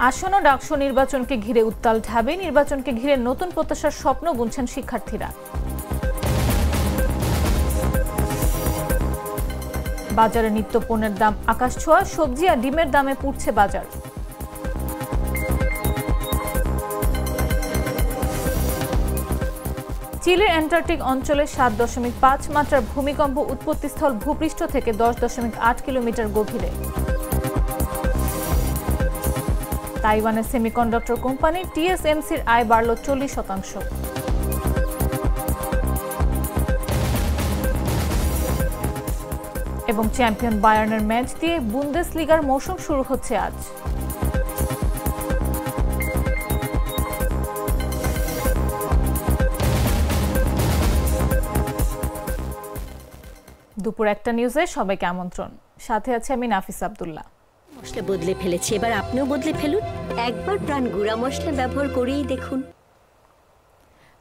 আসন্ন ডাকসু নির্বাচনকে ঘিরে উত্তাল ঢাবি, নির্বাচনকে ঘিরে নতুন প্রত্যাশার স্বপ্ন বুনছেন শিক্ষার্থীরা। বাজারে নিত্য পণ্যের দাম আকাশছোঁয়া, সবজি আর ডিমের দামে পুড়ছে বাজার। চিলির অ্যান্টার্কটিক অঞ্চলে ৭.৫ মাত্রার ভূমিকম্প, উৎপত্তিস্থল ভূপৃষ্ঠ থেকে ১০.৮ কিলোমিটার গভীরে। তাইওয়ানের সেমিকন্ডাক্টর কোম্পানি TSMCর আয় বাড়ল ৪০%। এবং চ্যাম্পিয়ন বায়ার্নের ম্যাচ দিয়ে বুন্দেসলিগার মৌসুম শুরু হচ্ছে আজ। দুপুর ১টা নিউজে সবাইকে আমন্ত্রণ। সাথে আছে আমি নাফিস আব্দুল্লাহ। মশলা বদলে ফেলেছি, এবার আপনিও বদলে ফেলুন। একবার প্রাণ গুঁড়া মশলা ব্যবহার করেই দেখুন।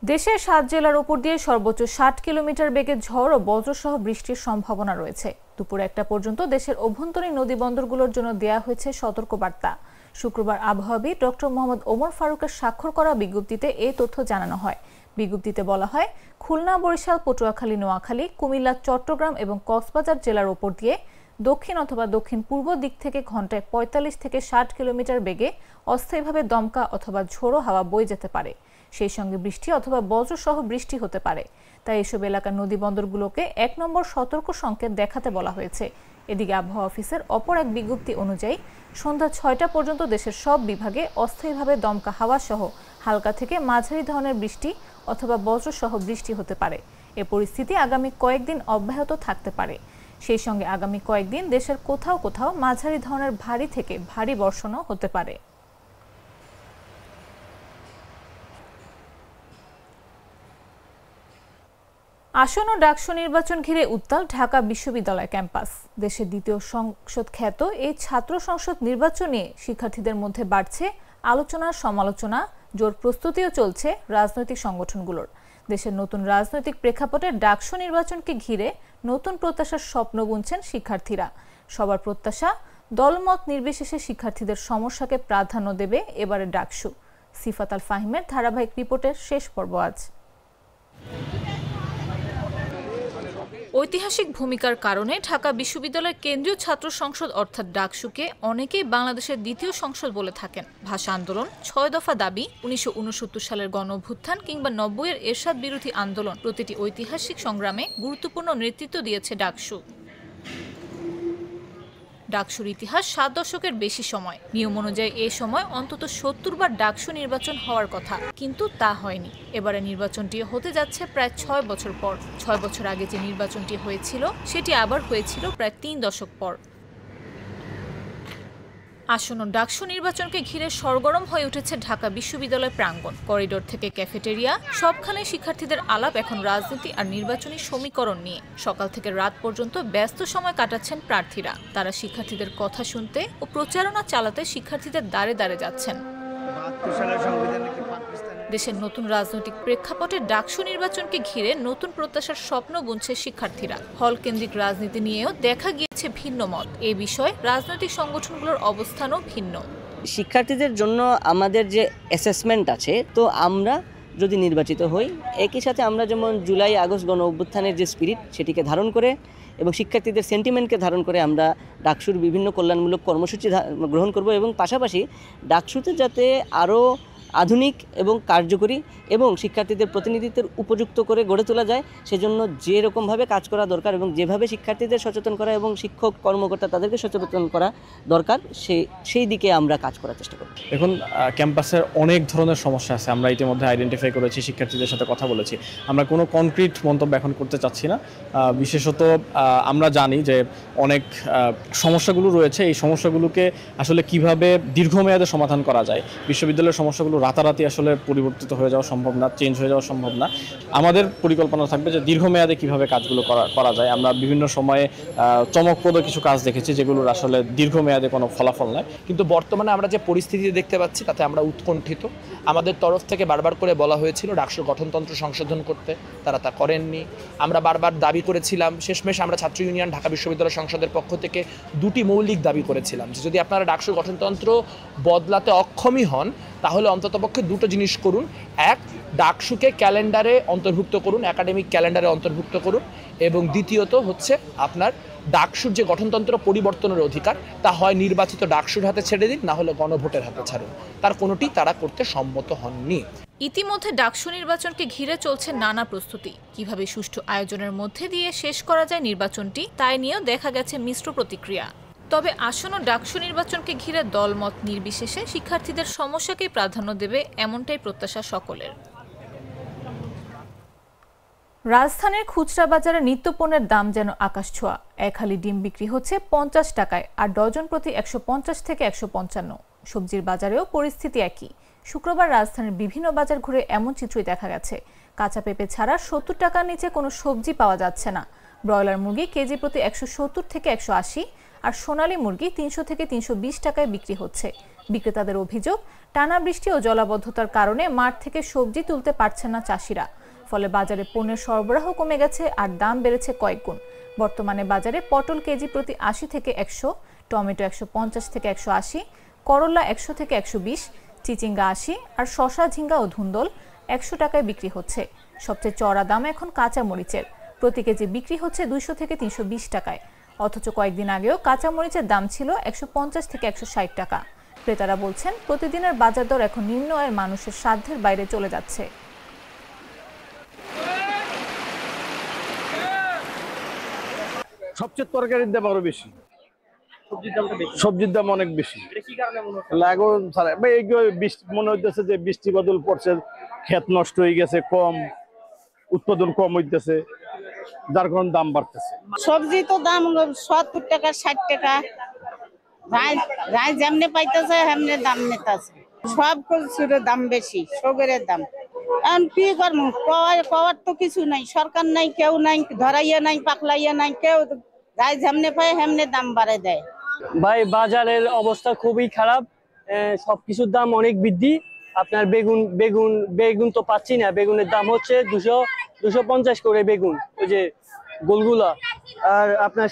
দেশের ৭ জেলার উপর দিয়ে সর্বোচ্চ ৬০ কিলোমিটার বেগে ঝড় ও বজ্রসহ বৃষ্টির সম্ভাবনা রয়েছে। দুপুর ১টা পর্যন্ত দেশের অভ্যন্তরীণ নদী বন্দরগুলোর জন্য দেয়া হয়েছে সতর্কবার্তা। শুক্রবার আবহাওয়াবিদ ডক্টর মোহাম্মদ ওমর ফারুকের স্বাক্ষর করা বিজ্ঞপ্তিতে এই তথ্য জানানো হয়। বিজ্ঞপ্তিতে বলা হয়, খুলনা, বরিশাল, পটুয়াখালী, নোয়াখালী, কুমিল্লা, চট্টগ্রাম এবং কক্সবাজার জেলার উপর দিয়ে দক্ষিণ অথবা দক্ষিণ পূর্ব দিক থেকে ঘন্টায় ৪৫ থেকে ৬০ কিলোমিটার বেগে অস্থায়ীভাবে দমকা অথবা ঝোড়ো হাওয়া বয়ে যেতে পারে। সেই সঙ্গে বৃষ্টি অথবা বজ্রসহ বৃষ্টি হতে পারে। তাই এসব এলাকার নদী বন্দরগুলোকে ১ নম্বর সতর্ক সংকেত দেখাতে বলা হয়েছে। এদিকে আবহাওয়া অফিসের অপর এক বিজ্ঞপ্তি অনুযায়ী সন্ধ্যা ৬টা পর্যন্ত দেশের সব বিভাগে অস্থায়ীভাবে দমকা হাওয়া সহ হালকা থেকে মাঝারি ধরনের বৃষ্টি অথবা বজ্রসহ বৃষ্টি হতে পারে। এ পরিস্থিতি আগামী কয়েকদিন অব্যাহত থাকতে পারে। সেই সঙ্গে আগামী কয়েকদিন দেশের কোথাও কোথাও মাঝারি ধরনের ভারী থেকে ভারী বর্ষণও হতে পারে। আসন্ন ডাকসু নির্বাচন ঘিরে উত্তাল ঢাকা বিশ্ববিদ্যালয় ক্যাম্পাস। দেশের দ্বিতীয় সংসদ খ্যাত এই ছাত্র সংসদ নির্বাচন নিয়ে শিক্ষার্থীদের মধ্যে বাড়ছে আলোচনা, সমালোচনা, জোর প্রস্তুতিও চলছে রাজনৈতিক সংগঠনগুলোর। দেশের নতুন রাজনৈতিক প্রেক্ষাপটে ডাকসু নির্বাচনকে ঘিরে নতুন প্রত্যাশার স্বপ্ন বুনছেন শিক্ষার্থীরা। সবার প্রত্যাশা, দলমত নির্বিশেষে শিক্ষার্থীদের সমস্যাকে প্রাধান্য দেবে এবারে ডাকসু। সিফাত আল ফাহিমের ধারাবাহিক রিপোর্টের শেষ পর্ব আজ। ঐতিহাসিক ভূমিকার কারণে ঢাকা বিশ্ববিদ্যালয়ের কেন্দ্রীয় ছাত্র সংসদ অর্থাৎ ডাকসুকে অনেকেই বাংলাদেশের দ্বিতীয় সংসদ বলে থাকেন। ভাষা আন্দোলন, ৬ দফা দাবি, ১৯৬৯ সালের গণঅভ্যুত্থান কিংবা ৯০-এর এরশাদ বিরোধী আন্দোলন, প্রতিটি ঐতিহাসিক সংগ্রামে গুরুত্বপূর্ণ নেতৃত্ব দিয়েছে ডাকসু। ডাকসুর ইতিহাস ৭ দশকের বেশি সময়। নিয়ম অনুযায়ী এ সময় অন্তত ৭০ বার ডাকসু নির্বাচন হওয়ার কথা, কিন্তু তা হয়নি। এবারে নির্বাচনটি হতে যাচ্ছে প্রায় ৬ বছর পর। ৬ বছর আগে যে নির্বাচনটি হয়েছিল সেটি আবার হয়েছিল প্রায় ৩ দশক পর। আসন্ন ডাকসু নির্বাচনকে ঘিরে সরগরম হয়ে উঠেছে ঢাকা বিশ্ববিদ্যালয় প্রাঙ্গণ। করিডোর থেকে ক্যাফেটেরিয়া, সবখানে শিক্ষার্থীদের আলাপ এখন রাজনীতি আর নির্বাচনী সমীকরণ নিয়ে। সকাল থেকে রাত পর্যন্ত ব্যস্ত সময় কাটাচ্ছেন প্রার্থীরা। তারা শিক্ষার্থীদের কথা শুনতে ও প্রচারণা চালাতে শিক্ষার্থীদের দ্বারে দ্বারে যাচ্ছেন। দেশের নতুন রাজনৈতিক প্রেক্ষাপটে ডাকসু নির্বাচনকে ঘিরে নতুন প্রত্যাশার স্বপ্ন বুনছে শিক্ষার্থীরা। হল কেন্দ্রিক রাজনীতি নিয়েও দেখা গিয়েছে ভিন্ন মত। এ বিষয়ে রাজনৈতিক সংগঠনগুলোর অবস্থানও ভিন্ন। শিক্ষার্থীদের জন্য আমাদের যে অ্যাসেসমেন্ট আছে, তো আমরা যদি নির্বাচিত হই, একই সাথে আমরা যেমন জুলাই আগস্ট গণ অভ্যুত্থানের যে স্পিরিট সেটিকে ধারণ করে এবং শিক্ষার্থীদের সেন্টিমেন্টকে ধারণ করে আমরা ডাকসুর বিভিন্ন কল্যাণমূলক কর্মসূচি গ্রহণ করব এবং পাশাপাশি ডাকসুতে যাতে আরও আধুনিক এবং কার্যকরী এবং শিক্ষার্থীদের প্রতিনিধিত্বের উপযুক্ত করে গড়ে তোলা যায়, সেজন্য যেরকমভাবে কাজ করা দরকার এবং যেভাবে শিক্ষার্থীদের সচেতন করা এবং শিক্ষক কর্মকর্তা তাদেরকে সচেতন করা দরকার, সেই দিকে আমরা কাজ করার চেষ্টা করব। এখন ক্যাম্পাসের অনেক ধরনের সমস্যা আছে, আমরা ইতিমধ্যে আইডেন্টিফাই করেছি, শিক্ষার্থীদের সাথে কথা বলেছি। আমরা কোনো কনক্রিট মন্তব্য এখন করতে চাচ্ছি না। বিশেষত আমরা জানি যে অনেক সমস্যাগুলো রয়েছে, এই সমস্যাগুলোকে আসলে কিভাবে দীর্ঘমেয়াদে সমাধান করা যায়, বিশ্ববিদ্যালয়ের সমস্যাগুলো রাতারাতি আসলে পরিবর্তিত হয়ে যাওয়া সম্ভব না, চেঞ্জ হয়ে যাওয়া সম্ভব না। আমাদের পরিকল্পনা থাকবে যে দীর্ঘমেয়াদে কিভাবে কাজগুলো করা যায়। আমরা বিভিন্ন সময়ে চমকপ্রদ কিছু কাজ দেখেছি যেগুলোর আসলে দীর্ঘমেয়াদে কোনো ফলাফল নাই। কিন্তু বর্তমানে আমরা যে পরিস্থিতি দেখতে পাচ্ছি তাতে আমরা উৎকণ্ঠিত। আমাদের তরফ থেকে বারবার করে বলা হয়েছিল ডাকসুর গঠনতন্ত্র সংশোধন করতে, তারা তা করেননি। আমরা বারবার দাবি করেছিলাম, শেষমেশ আমরা ছাত্র ইউনিয়ন ঢাকা বিশ্ববিদ্যালয় সংসদের পক্ষ থেকে দুটি মৌলিক দাবি করেছিলাম যে যদি আপনারা ডাকসুর গঠনতন্ত্র বদলাতে অক্ষমই হন তাহলে অন্ততপক্ষে দুটো জিনিস করুন। এক, ডাকসুকে ক্যালেন্ডারে অন্তর্ভুক্ত করুন, একাডেমিক ক্যালেন্ডারে অন্তর্ভুক্ত করুন। এবং দ্বিতীয়ত হচ্ছে আপনার ডাকসুর যে গঠনতন্ত্র পরিবর্তনের অধিকার তা হয় নির্বাচিত ডাকসুর হাতে ছেড়ে দিন, না হলে গণভোটের হাতে ছাড়ুন। তার কোনোটি তারা করতে সম্মত হননি। ইতিমধ্যে ডাকসু নির্বাচনকে ঘিরে চলছে নানা প্রস্তুতি। কিভাবে সুষ্ঠু আয়োজনের মধ্যে দিয়ে শেষ করা যায় নির্বাচনটি, তাই নিয়েও দেখা গেছে মিশ্র প্রতিক্রিয়া। তবে আসন্ন ডাকসু নির্বাচনকে ঘিরে দলমত নির্বিশেষে শিক্ষার্থীদের সমস্যাকেই প্রাধান্য দেবে এমনটাই প্রত্যাশা সকলের। রাজধানীর খুচরা বাজারে নিত্যপণ্যের দাম যেন আকাশছোঁয়া। এক হালি ডিম বিক্রি হচ্ছে 50 টাকায়, আর ডজন প্রতি 150 থেকে 155। সবজির বাজারেও পরিস্থিতি একই। শুক্রবার রাজধানীর বিভিন্ন বাজার ঘুরে এমন চিত্রই দেখা গেছে। কাঁচা পেঁপে ছাড়া 70 টাকার নিচে কোনো সবজি পাওয়া যাচ্ছে না। ব্রয়লার মুরগি কেজি প্রতি 170 থেকে 180, আর সোনালী মুরগি 300 থেকে 320 টাকায় বিক্রি হচ্ছে। বিক্রেতাদের অভিযোগ, টানা বৃষ্টি ও জলাবদ্ধতার কারণে মাঠ থেকে সবজি তুলতে পারছেন না চাষিরা। ফলে বাজারে পণ্যের সরবরাহ কমে গেছে আর দাম বেড়েছে কয়েকগুণ। বর্তমানে বাজারে পটল কেজি প্রতি 80 থেকে 100, টমেটো 150 থেকে 180, করলা 100 থেকে 120, চিচিঙ্গা 80, আর শসা, ঝিঙ্গা ও ধুন্দল 100 টাকায় বিক্রি হচ্ছে। সবচেয়ে চড়া দাম এখন কাঁচা মরিচের, প্রতি কেজি বিক্রি হচ্ছে 200 থেকে 320 টাকায়। অথচ কয়েকদিন আগেও কাঁচা মরিচের দাম ছিল 150 থেকে 160 টাকা। ক্রেতারা বলছেন প্রতিদিনের বাজার দর এখন নিম্ন আয়ের মানুষের সাধ্যের বাইরে চলে যাচ্ছে। সবচেয়ে তরকারির দাম আরো বেশি, সবজির দাম অনেক বেশি। মনে হইতেছে যে বৃষ্টি বদল পড়ছে, ক্ষেত নষ্ট হয়ে গেছে, কম উৎপাদন কম হইতেছে, যার কারণে দাম বাড়তেছে। সবজি তো দাম 70 টাকা 60 টাকা, রাই যেমনি পাইতেছে হেমনি দাম নিতেছে। সব কিছুর দাম বেশি, সবের দাম। এখন কি করবো, কওয়ার তো কিছু নাই, সরকার নাই, কেউ নাই, ধরাইয়া নাই, পাকলাইয়া নাই, কেউ রাই যেমনি পায় হেমনি দাম বাড়ায় দেয়। ভাই বাজারের অবস্থা খুবই খারাপ, সবকিছুর দাম অনেক বৃদ্ধি। আপনার বেগুন তো পাচ্ছি না, বেগুনের দাম হচ্ছে 250 করে বেগুন, ওই যে গোলগুলা। আর আপনার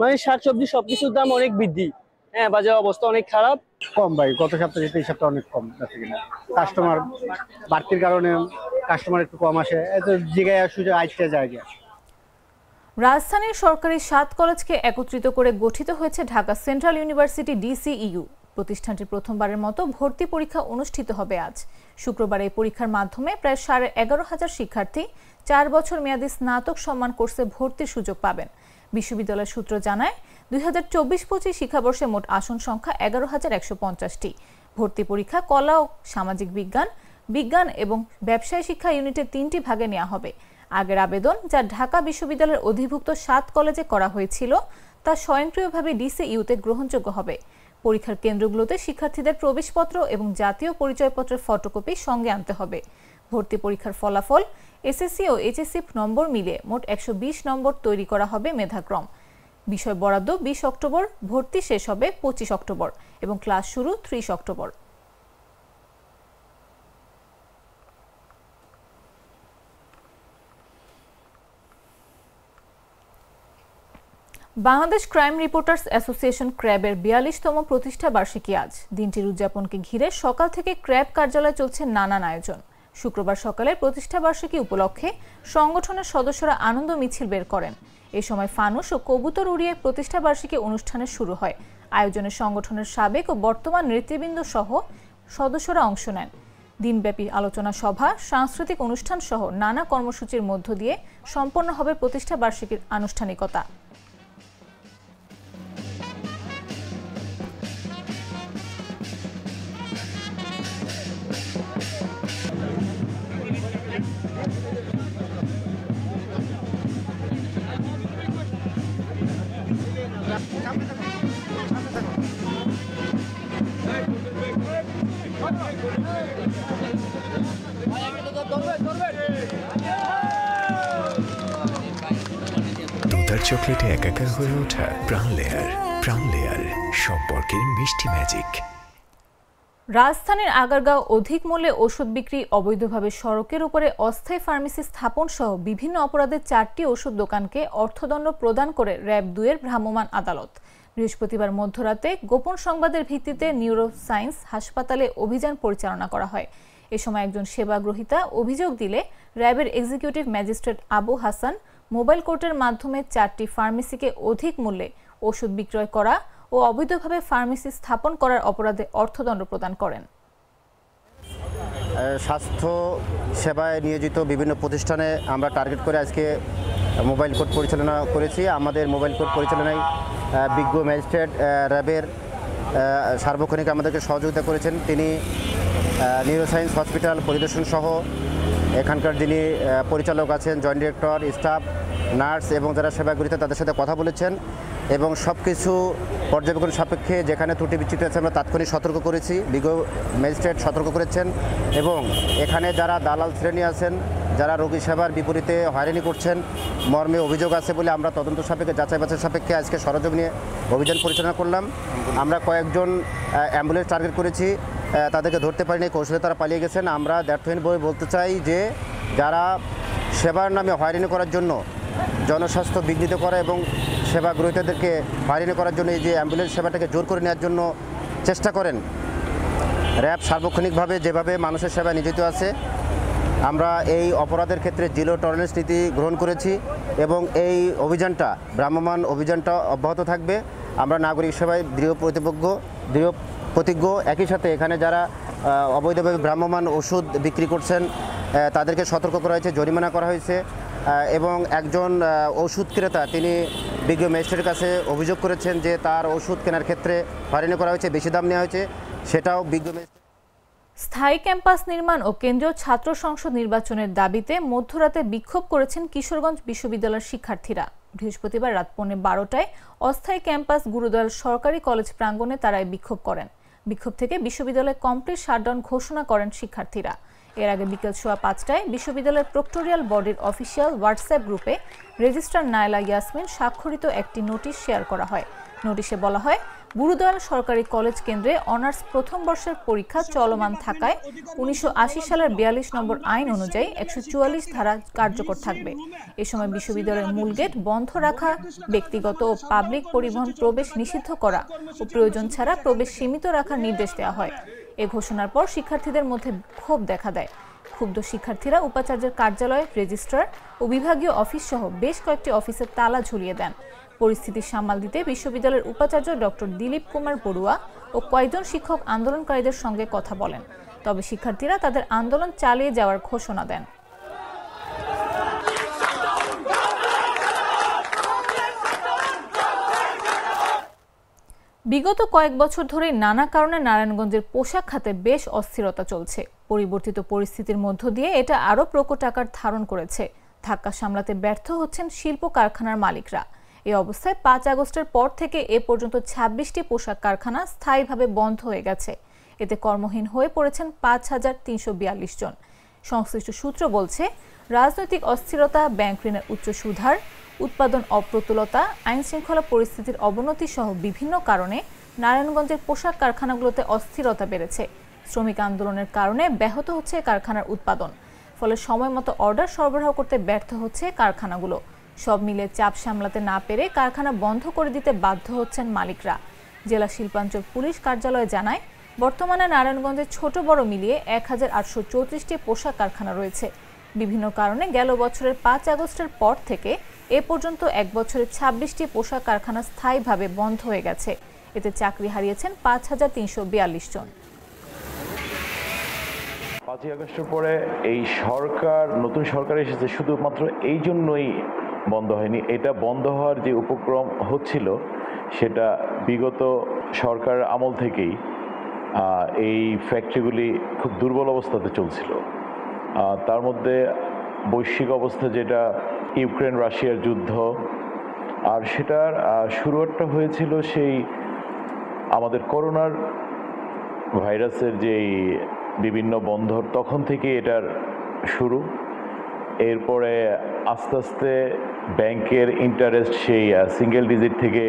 মানে শাকসবজি সবকিছুর দাম অনেক বৃদ্ধি। হ্যাঁ, বাজারের অবস্থা অনেক খারাপ। কম ভাই, গত সপ্তাহে এই সপ্তাহে অনেক কম, কাস্টমার বাড়তির কারণে কাস্টমার একটু কম আসে, এত জায়গায় সুযোগ আইতে যায়। রাজধানীর সরকারি 7 কলেজকে একত্রিত করে গঠিত হয়েছে ঢাকা সেন্ট্রাল ইউনিভার্সিটি DCEU। প্রতিষ্ঠানটি প্রথমবারের মতো ভর্তি পরীক্ষা অনুষ্ঠিত হবে আজ। শুক্রবার এই পরীক্ষার মাধ্যমে প্রায় 11,500 শিক্ষার্থী 4 বছর মেয়াদী স্নাতক সম্মান কোর্সে ভর্তির সুযোগ পাবেন। বিশ্ববিদ্যালয় সূত্র জানায় 2024-25 শিক্ষাবর্ষে মোট আসন সংখ্যা 11,150টি। ভর্তি পরীক্ষা কলা ও সামাজিক বিজ্ঞান, বিজ্ঞান এবং ব্যবসায় শিক্ষা ইউনিটের 3টি ভাগে নেওয়া হবে। আগের আবেদন, যা ঢাকা বিশ্ববিদ্যালয়ের অধিভুক্ত 7 কলেজে করা হয়েছিল, তা স্বয়ংক্রিয়ভাবে DCEUতে গ্রহণযোগ্য হবে। পরীক্ষার কেন্দ্রগুলোতে শিক্ষার্থীদের প্রবেশপত্র এবং জাতীয় পরিচয়পত্রের ফটোকপি সঙ্গে আনতে হবে। ভর্তি পরীক্ষার ফলাফল, SSC ও HSC নম্বর মিলে মোট 120 নম্বর তৈরি করা হবে মেধাক্রম। বিষয় বরাদ্দ 20 অক্টোবর, ভর্তি শেষ হবে 25 অক্টোবর এবং ক্লাস শুরু 30 October. Bangladesh crime reporters association ক্র্যাবের 42তম প্রতিষ্ঠা বার্ষিকী আজ। দিনটির উদযাপনকে ঘিরে সকাল থেকে ক্র্যাব কার্যালয়ে চলছে নানান আয়োজন। শুক্রবার সকালে প্রতিষ্ঠা বার্ষিকী উপলক্ষে সংগঠনের সদস্যরা আনন্দ মিছিল বের করেন। এ সময় ফানুস ও কবুতর উড়িয়ে প্রতিষ্ঠা বার্ষিকী অনুষ্ঠানের শুরু হয়। আয়োজনে সংগঠনের সাবেক ও বর্তমান নেতৃবৃন্দ সহ সদস্যরা অংশ নেন। দিনব্যাপী আলোচনা সভা, সাংস্কৃতিক অনুষ্ঠান সহ নানা কর্মসূচির মধ্য দিয়ে সম্পন্ন হবে প্রতিষ্ঠা বার্ষিকীর আনুষ্ঠানিকতা। দুধার চকলেটে একাকার হয়ে ওঠা প্রাণ লেয়ার সম্পর্কের মিষ্টি ম্যাজিক। রাজধানীর আগারগাঁও অধিক মূল্যে ওষুধ বিক্রি, অবৈধভাবে সড়কের উপরে অস্থায়ী ফার্মেসি স্থাপন সহ বিভিন্ন অপরাধে 4টি ওষুধ দোকানকে অর্থদণ্ড প্রদান করে র্যাব 2-এর ভ্রাম্যমাণ আদালত। বৃহস্পতিবার মধ্যরাতে গোপন সংবাদের ভিত্তিতে নিউরো সায়েন্স হাসপাতালে অভিযান পরিচালনা করা হয়। এ সময় একজন সেবাগ্রহীতা অভিযোগ দিলে র্যাবের executive magistrate Abu Hasan mobile কোর্টের মাধ্যমে 4টি ফার্মেসিকে অধিক মূল্যে ওষুধ বিক্রয় করা ও অবৈধভাবে ফার্মেসি স্থাপন করার অপরাধে অর্থদণ্ড প্রদান করেন। স্বাস্থ্য সেবায় নিয়োজিত বিভিন্ন প্রতিষ্ঠানে আমরা টার্গেট করে আজকে মোবাইল কোর্ট পরিচালনা করেছি। আমাদের মোবাইল কোর্ট পরিচালনায় বিজ্ঞ ম্যাজিস্ট্রেট র্যাবের সার্বক্ষণিক আমাদেরকে সহযোগিতা করেছেন। তিনি নিউরোসায়েন্স হসপিটাল পরিদর্শন সহ এখানকার যিনি পরিচালক আছেন, জয়েন্ট ডিরেক্টর, স্টাফ, নার্স এবং যারা সেবাগ্রহীতা তাদের সাথে কথা বলেছেন এবং সব কিছু পর্যবেক্ষণ সাপেক্ষে যেখানে ত্রুটি বিচ্যুতি আছে আমরা তাৎক্ষণিক সতর্ক করেছি। বিজ্ঞ ম্যাজিস্ট্রেট সতর্ক করেছেন এবং এখানে যারা দালাল শ্রেণী আছেন, যারা রোগী সেবার বিপরীতে হয়রানি করছেন মর্মে অভিযোগ আছে বলে আমরা তদন্ত সাপেক্ষে যাচাই বাছাই সাপেক্ষে আজকে সরজমিনে অভিযান পরিচালনা করলাম। আমরা কয়েকজন অ্যাম্বুলেন্স টার্গেট করেছি, তাদেরকে ধরতে পারিনি, কৌশলে তারা পালিয়ে গেছেন। আমরা দ্ব্যর্থহীনভাবে বলতে চাই যে যারা সেবার নামে হয়রানি করার জন্য, জনস্বাস্থ্য বিঘ্নিত করা এবং সেবা গ্রহীতাদেরকে হয়রানি করার জন্য এই যে অ্যাম্বুলেন্স সেবাটাকে জোর করে নেওয়ার জন্য চেষ্টা করেন, র্যাব সার্বক্ষণিকভাবে যেভাবে মানুষের সেবায় নিয়োজিত আছে, আমরা এই অপরাধের ক্ষেত্রে জিরো টলারেন্স নীতি গ্রহণ করেছি এবং এই অভিযানটা, ভ্রাম্যমাণ অভিযানটা অব্যাহত থাকবে। আমরা নাগরিক সেবায় দৃঢ় প্রতিজ্ঞ। একই সাথে এখানে যারা অবৈধভাবে ভ্রাম্যমাণ ওষুধ বিক্রি করছেন তাদেরকে সতর্ক করা হয়েছে, জরিমানা করা হয়েছে এবং একজন ওষুধ ক্রেতা তিনি বিজ্ঞ ম্যাজিস্ট্রেটের কাছে অভিযোগ করেছেন যে তার ওষুধ কেনার ক্ষেত্রে হয়রানি করা হয়েছে, বেশি দাম নেওয়া হয়েছে, সেটাও বিজ্ঞ ম্যাজিস্ট্রেট। স্থায়ী ক্যাম্পাস নির্মাণ ও কেন্দ্রীয় ছাত্র সংসদ নির্বাচনের দাবিতে মধ্যরাতে বিক্ষোভ করেছেন কিশোরগঞ্জ বিশ্ববিদ্যালয়ের শিক্ষার্থীরা। বৃহস্পতিবার রাত 12:15টায় অস্থায়ী ক্যাম্পাস গুরুদয়াল সরকারি কলেজ প্রাঙ্গণে তারা বিক্ষোভ করেন। বিক্ষোভ থেকে বিশ্ববিদ্যালয়ে কমপ্লিট শাটডাউন ঘোষণা করেন শিক্ষার্থীরা। এর আগে বিকেল 5:15টায় বিশ্ববিদ্যালয়ের প্রক্টোরিয়াল বডির অফিসিয়াল হোয়াটসঅ্যাপ গ্রুপে রেজিস্ট্রার নায়লা ইয়াসমিন স্বাক্ষরিত একটি নোটিশ শেয়ার করা হয়। নোটিশে বলা হয়, গুরুদয়াল সরকারি কলেজ কেন্দ্রে অনার্স প্রথম বর্ষের পরীক্ষা চলমান থাকায় 1980 সালের 42 নম্বর আইন অনুযায়ী 144 ধারা কার্যকর থাকবে। এ সময় বিশ্ববিদ্যালয়ের মূল গেট বন্ধ রাখা, ব্যক্তিগত ও পাবলিক পরিবহন প্রবেশ নিষিদ্ধ করা ও প্রয়োজন ছাড়া প্রবেশ সীমিত রাখার নির্দেশ দেওয়া হয়। এ ঘোষণার পর শিক্ষার্থীদের মধ্যে ক্ষোভ দেখা দেয়। ক্ষুব্ধ শিক্ষার্থীরা উপাচার্যের কার্যালয়, রেজিস্ট্রার ও বিভাগীয় অফিস সহ বেশ কয়েকটি অফিসের তালা ঝুলিয়ে দেন। পরিস্থিতি সামাল দিতে বিশ্ববিদ্যালয়ের উপাচার্য ডক্টর দিলীপ কুমার বড়ুয়া ও কয়েকজন শিক্ষক আন্দোলনকারীদের সঙ্গে কথা বলেন। তবে শিক্ষার্থীরা তাদের আন্দোলন চালিয়ে যাওয়ার ঘোষণা দেন। বিগত কয়েক বছর ধরে নানা কারণে নারায়ণগঞ্জের পোশাক খাতে বেশ অস্থিরতা চলছে। পরিবর্তিত পরিস্থিতির মধ্য দিয়ে এটা আরও প্রকট আকার ধারণ করেছে। ধাক্কা সামলাতে ব্যর্থ হচ্ছেন শিল্প কারখানার মালিকরা। এই অবস্থায় 5 আগস্টের পর থেকে এ পর্যন্ত 26টি পোশাক কারখানা স্থায়ীভাবে বন্ধ হয়ে গেছে। এতে কর্মহীন হয়ে পড়েছেন 5342 জন। সংশ্লিষ্ট সূত্র বলছে, রাজনৈতিক অস্থিরতা, ব্যাংক ঋণের উচ্চ সুদহার, উৎপাদন অপ্রতুলতা, আইন শৃঙ্খলা পরিস্থিতির অবনতি সহ বিভিন্ন কারণে নারায়ণগঞ্জের পোশাক কারখানাগুলোতে অস্থিরতা বেড়েছে। শ্রমিক আন্দোলনের কারণে ব্যাহত হচ্ছে কারখানার উৎপাদন। ফলে সময়মতো অর্ডার সরবরাহ করতে ব্যর্থ হচ্ছে কারখানাগুলো। সব মিলে চাপ সামলাতে না পেরে কারখানা বন্ধ করে দিতে বাধ্য হচ্ছেন মালিকরা। জেলা শিল্পাঞ্চল পুলিশ কার্যালয় জানায়, বর্তমানে নারায়ণগঞ্জে ছোট বড় মিলিয়ে 1834টি পোশাক কারখানা রয়েছে। বিভিন্ন কারণে গেল বছরের 5 আগস্টের পর থেকে এ পর্যন্ত এক বছরে 26টি পোশাক কারখানা স্থায়ীভাবে বন্ধ হয়ে গেছে। এতে চাকরি হারিয়েছেন 5342 জন। 5 আগস্টের পরে এই নতুন সরকার এসেছে শুধুমাত্র এই জন্যই বন্ধ হয়নি। এটা বন্ধ হওয়ার যে উপক্রম হচ্ছিল সেটা বিগত সরকার আমল থেকেই এই ফ্যাক্টরিগুলি খুব দুর্বল অবস্থাতে চলছিল। তার মধ্যে বৈশ্বিক অবস্থা যেটা ইউক্রেন রাশিয়ার যুদ্ধ, আর সেটার শুরুটা হয়েছিল সেই আমাদের করোনার ভাইরাসের যেই বিভিন্ন বন্দর, তখন থেকে এটার শুরু। এরপরে আস্তে আস্তে ব্যাংকের ইন্টারেস্ট সেই সিঙ্গেল ডিজিট থেকে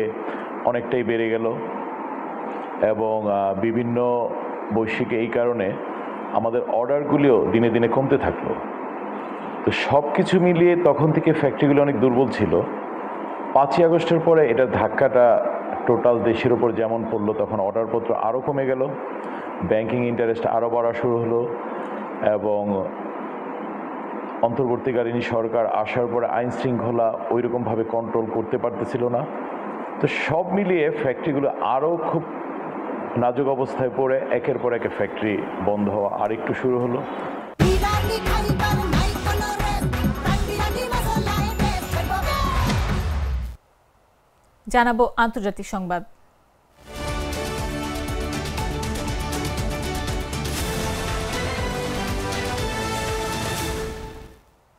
অনেকটাই বেড়ে গেল এবং বিভিন্ন বৈশ্বিক এই কারণে আমাদের অর্ডারগুলিও দিনে দিনে কমতে থাকলো। তো সব কিছু মিলিয়ে তখন থেকে ফ্যাক্টরিগুলো অনেক দুর্বল ছিল। 5ই আগস্টের পরে এটার ধাক্কাটা টোটাল দেশের উপর যেমন পড়লো, তখন অর্ডারপত্র আরও কমে গেল, ব্যাংকিং ইন্টারেস্ট আরও বাড়া শুরু হলো এবং অন্তর্বর্তীকালীন সরকার আসার পরে আইন শৃঙ্খলা ওই রকমভাবে কন্ট্রোল করতে পারতেছিল না। তো সব মিলিয়ে ফ্যাক্টরিগুলো আরও খুব নাজুক অবস্থায় পড়ে একের পর এক ফ্যাক্টরি বন্ধ হওয়া আরেকটু শুরু হলো। জানাবো আন্তর্জাতিক সংবাদ।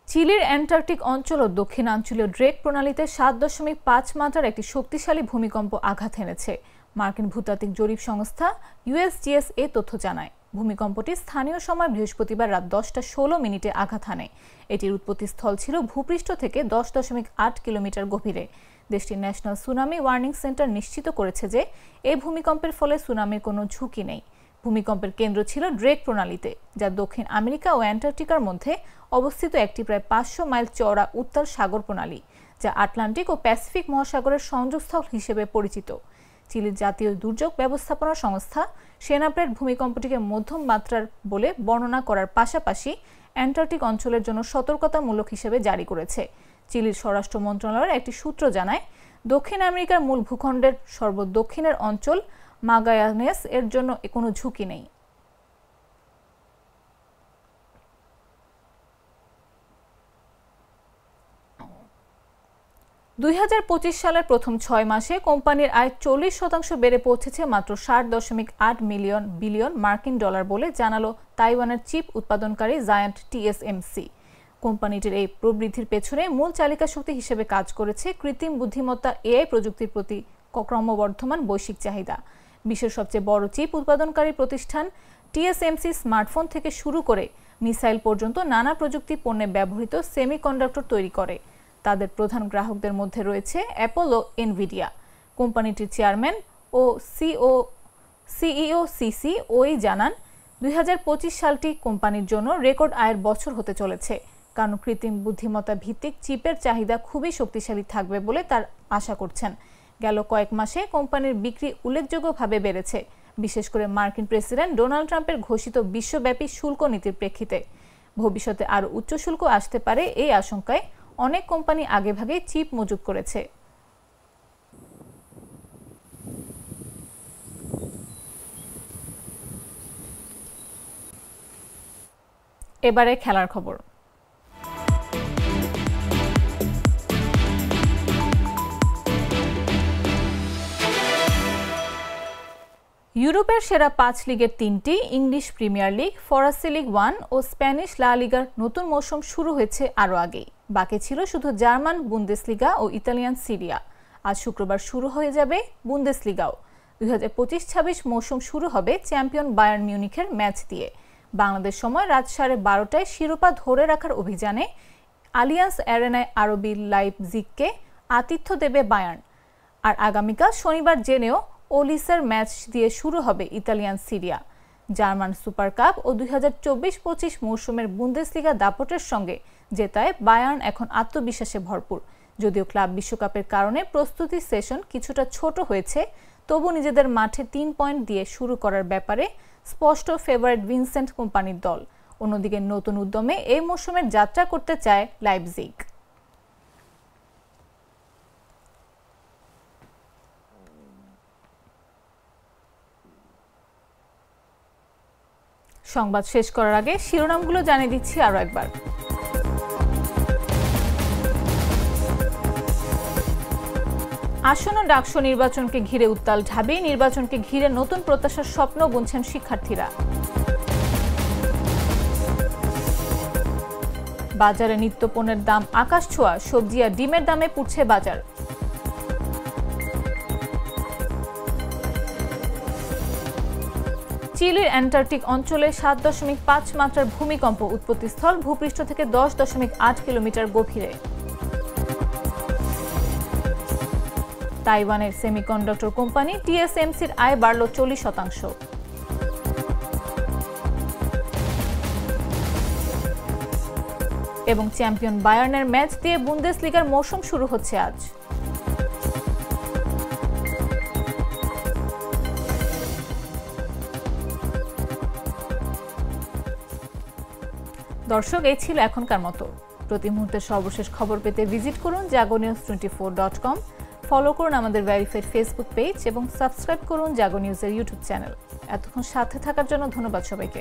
চিলির অ্যান্টার্কটিক অঞ্চল ও দক্ষিণাঞ্চলীয় ড্রেক প্রণালীতে 7.5 মাত্রার একটি শক্তিশালী ভূমিকম্প আঘাত এনেছে। মার্কিন ভূতাত্ত্বিক জরিপ সংস্থা USGS এ তথ্য জানায়। ভূমিকম্পটি স্থানীয় সময় বৃহস্পতিবার রাত 10:16 আঘাত হানে। এটির উৎপত্তিস্থল ছিল ভূপৃষ্ঠ থেকে 10.8 কিলোমিটার গভীরে। দেশটির ন্যাশনাল সুনামি ওয়ার্নিং সেন্টার নিশ্চিত করেছে যে এই ভূমিকম্পের ফলে সুনামির কোনো ঝুঁকি নেই। ভূমিকম্পের কেন্দ্র ছিল ড্রেক প্রণালীতে, যা দক্ষিণ আমেরিকা ও অ্যান্টার্কটিকার মধ্যে অবস্থিত একটি প্রায় 500 মাইল চওড়া উত্তাল সাগর প্রণালী, যা আটলান্টিক ও প্যাসিফিক মহাসাগরের সংযোগস্থল হিসেবে পরিচিত। চিলির জাতীয় দুর্যোগ ব্যবস্থাপনা সংস্থা সেনাপ্রেড ভূমিকম্পটিকে মধ্যম মাত্রার বলে বর্ণনা করার পাশাপাশি অ্যান্টার্কটিক অঞ্চলের জন্য সতর্কতামূলক হিসেবে জারি করেছে। চিলির স্বরাষ্ট্র মন্ত্রণালয়ের একটি সূত্র জানায়, দক্ষিণ আমেরিকার মূল ভূখণ্ডের সর্বদক্ষিণের অঞ্চল মাগায়ানেস এর জন্য কোনো ঝুঁকি নেই। $2025 সালের প্রথম 6 মাসে কোম্পানির আয় 40% বেড়ে পৌঁছেছে মাত্র $60.8 বিলিয়ন মার্কিন ডলার বলে জানালো তাইওয়ানের চিপ উৎপাদনকারী জায়ান্ট TSMC। কোম্পানিটির এই প্রবৃদ্ধির পেছনে মূল চালিকা শক্তি হিসেবে কাজ করেছে কৃত্রিম বুদ্ধিমত্তা AI প্রযুক্তির প্রতি ক্রমবর্ধমান বৈশ্বিক চাহিদা। বিশ্বের সবচেয়ে বড় চিপ উৎপাদনকারী প্রতিষ্ঠান TSMC স্মার্টফোন থেকে শুরু করে মিসাইল পর্যন্ত নানা প্রযুক্তি পণ্যে ব্যবহৃত সেমিকন্ডাক্টর তৈরি করে। তাদের প্রধান গ্রাহকদের মধ্যে রয়েছে অ্যাপল ও এনভিডিয়া। কোম্পানিটির চেয়ারম্যান ও CEO CC ওই জানান, 2025 সালটি কোম্পানির জন্য রেকর্ড আয়ের বছর হতে চলেছে, কারণ কৃত্রিম বুদ্ধিমত্তা ভিত্তিক চিপের চাহিদা খুবই শক্তিশালী থাকবে বলে তার আশা করছেন। গেল কয়েক মাসে কোম্পানির বিক্রি উল্লেখযোগ্যভাবে বেড়েছে, বিশেষ করে মার্কিন প্রেসিডেন্ট ডোনাল্ড ট্রাম্পের ঘোষিত বিশ্বব্যাপী শুল্ক নীতির প্রেক্ষিতে। ভবিষ্যতে আরও উচ্চ শুল্ক আসতে পারে এই আশঙ্কায় অনেক কোম্পানি আগেভাগেই চিপ মজুত করেছে। এবারে খেলার খবর। ইউরোপের সেরা 5 লিগের 3টি, ইংলিশ প্রিমিয়ার লিগ, ফরাসি লিগ 1 ও স্প্যানিশ লা লিগার নতুন মৌসুম শুরু হয়েছে আরও আগেই। বাকি ছিল শুধু জার্মান বুন্দেসলিগা ও ইতালিয়ান সিরিয়া। আজ শুক্রবার শুরু হয়ে যাবে বুন্দেসলিগাও। 2025-26 মৌসুম শুরু হবে চ্যাম্পিয়ন বায়ার্ন মিউনিখের ম্যাচ দিয়ে। বাংলাদেশ সময় রাত 12:30টায় শিরোপা ধরে রাখার অভিযানে আলিয়ান্স অ্যারেনায় আরবি লাইপজিগকে আতিথ্য দেবে বায়ার্ন। আর আগামীকাল শনিবার জেনেও ওলিসের ম্যাচ দিয়ে শুরু হবে ইতালিয়ান সিরিয়া। জার্মান সুপার কাপ ও 2024-25 মৌসুমের বুন্দেসলিগা দাপটের সঙ্গে জেতায় বায়ার্ন এখন আত্মবিশ্বাসে ভরপুর। যদিও ক্লাব বিশ্বকাপের কারণে প্রস্তুতি সেশন কিছুটা ছোট হয়েছে, তবু নিজেদের মাঠে 3 পয়েন্ট দিয়ে শুরু করার ব্যাপারে স্পষ্ট ফেভারিট ভিনসেন্ট কোম্পানির দল। অন্যদিকে নতুন উদ্যমে এই মৌসুমের যাত্রা করতে চায় লাইপজিগ। সংবাদ শেষ করার আগে শিরোনামগুলো জানিয়ে দিচ্ছি আরও একবার। আসন্ন ডাকসু নির্বাচনকে ঘিরে উত্তাল ঢাবি, নির্বাচনকে ঘিরে নতুন প্রত্যাশার স্বপ্ন বুনছেন শিক্ষার্থীরা। বাজারে নিত্যপণ্যের দাম আকাশ ছোঁয়া, সবজি আর ডিমের দামে পুড়ছে বাজার। চিলির অ্যান্টার্কটিক অঞ্চলে 7.5 মাত্রার ভূমিকম্প, উৎপত্তিস্থল ভূপৃষ্ঠ থেকে 10.8 কিলোমিটার গভীরে। তাইওয়ানের সেমিকন্ডাক্টর কোম্পানি TSMCর আয় বাড়ল 40%। এবং চ্যাম্পিয়ন বায়ার্নের ম্যাচ দিয়ে বুন্দেসলিগার মৌসুম শুরু হচ্ছে আজ। দর্শক, এই ছিল এখনকার মতো। প্রতি মুহূর্তের সর্বশেষ খবর পেতে ভিজিট করুন jagonews24.com, ফলো করুন আমাদের ভেরিফাইড ফেসবুক পেজ এবং সাবস্ক্রাইব করুন জাগো নিউজের ইউটিউব চ্যানেল। এতক্ষণ সাথে থাকার জন্য ধন্যবাদ সবাইকে।